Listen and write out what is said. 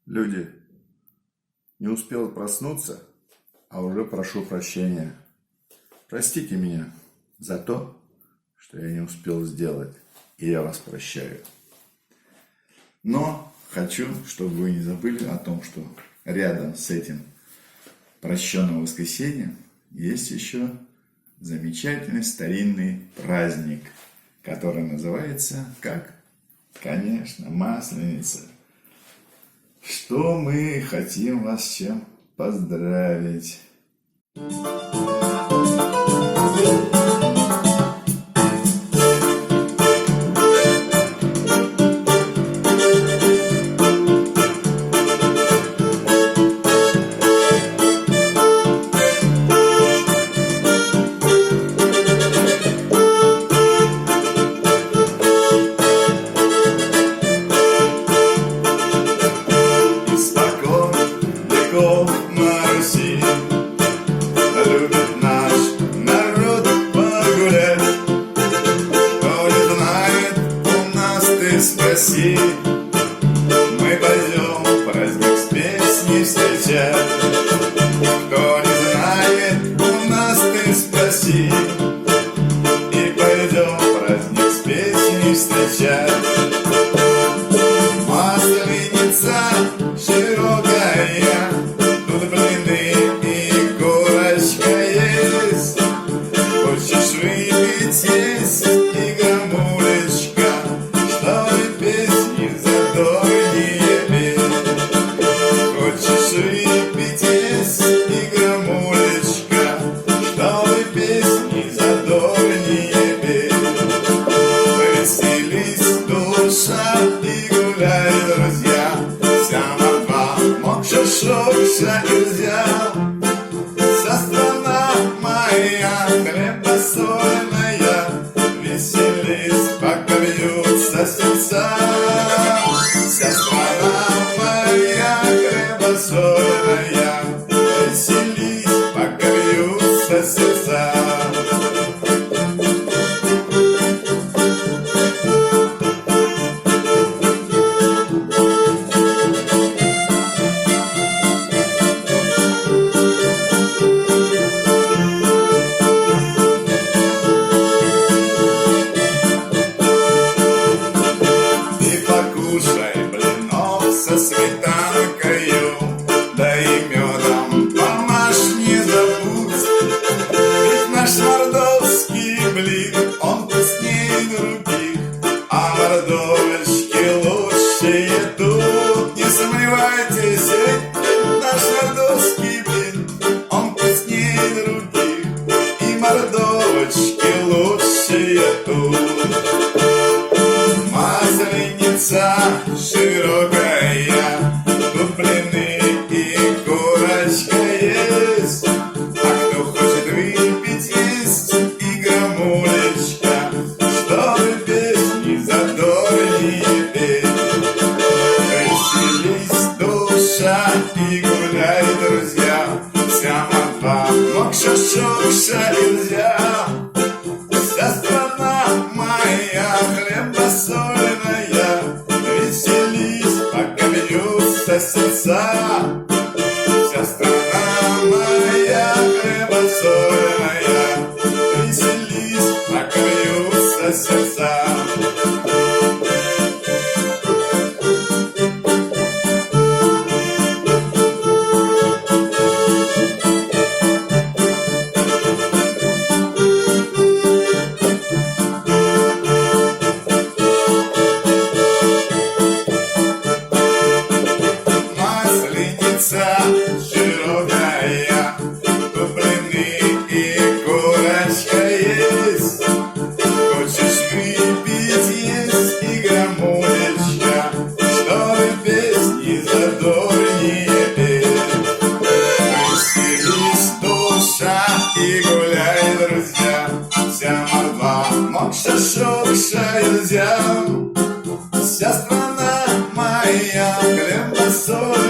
Люди, не успел проснуться, а уже прошу прощения. Простите меня за то, что я не успел сделать, и я вас прощаю. Но хочу, чтобы вы не забыли о том, что рядом с этим прощенным воскресеньем есть еще замечательный старинный праздник, который называется как? Конечно, Масленица. Что мы хотим вас с чем поздравить. На Руси любит наш народ погулять. Кто не знает, у нас ты спроси. Мы пойдем праздник с песней встречать. Кто не знает, у нас ты спроси. И пойдем праздник с песней встречать. Масленица широкая, тут блины и курочка есть. Хочешь выпить, есть и гамулечка, чтобы песни задорнее петь. Хочешь выпить, есть и гамулечка, чтобы песни задорнее петь. Веселись, душа, и гуляй, друзья, вся молва, шашокся и взял. Вся страна моя хлебосольная, веселись, пока бьются сердца. Вся страна моя хлебосольная, веселись, пока бьются сердца. Со сметанкою, да и медом помажь, не забудь. Ведь наш мордовский блин, он вкуснее других, а мордовочки лучшие тут. Не сомневайтесь, ведь наш мордовский блин, он вкуснее других, и мордовочки лучшие тут. Масленица широкая, тут блины и курочка есть. А кто хочет выпить, есть и гамулечка, чтобы песни задорнее петь. Веселись, душа, и гуляй, друзья, вся молва, мокша-шокша нельзя. Вся страна моя хлебосольная, веселись, пока бьются сердца. Вся страна моя хлебосольная, веселись, пока бьются сердца. Широкая, тут блины и курочка есть. Хочешь выпить, есть и гамулечка, чтобы песни задорнее петь. Веселись, душа, и гуляй, друзья, вся молва, мокша-шокша нельзя. Вся страна моя хлебосольная,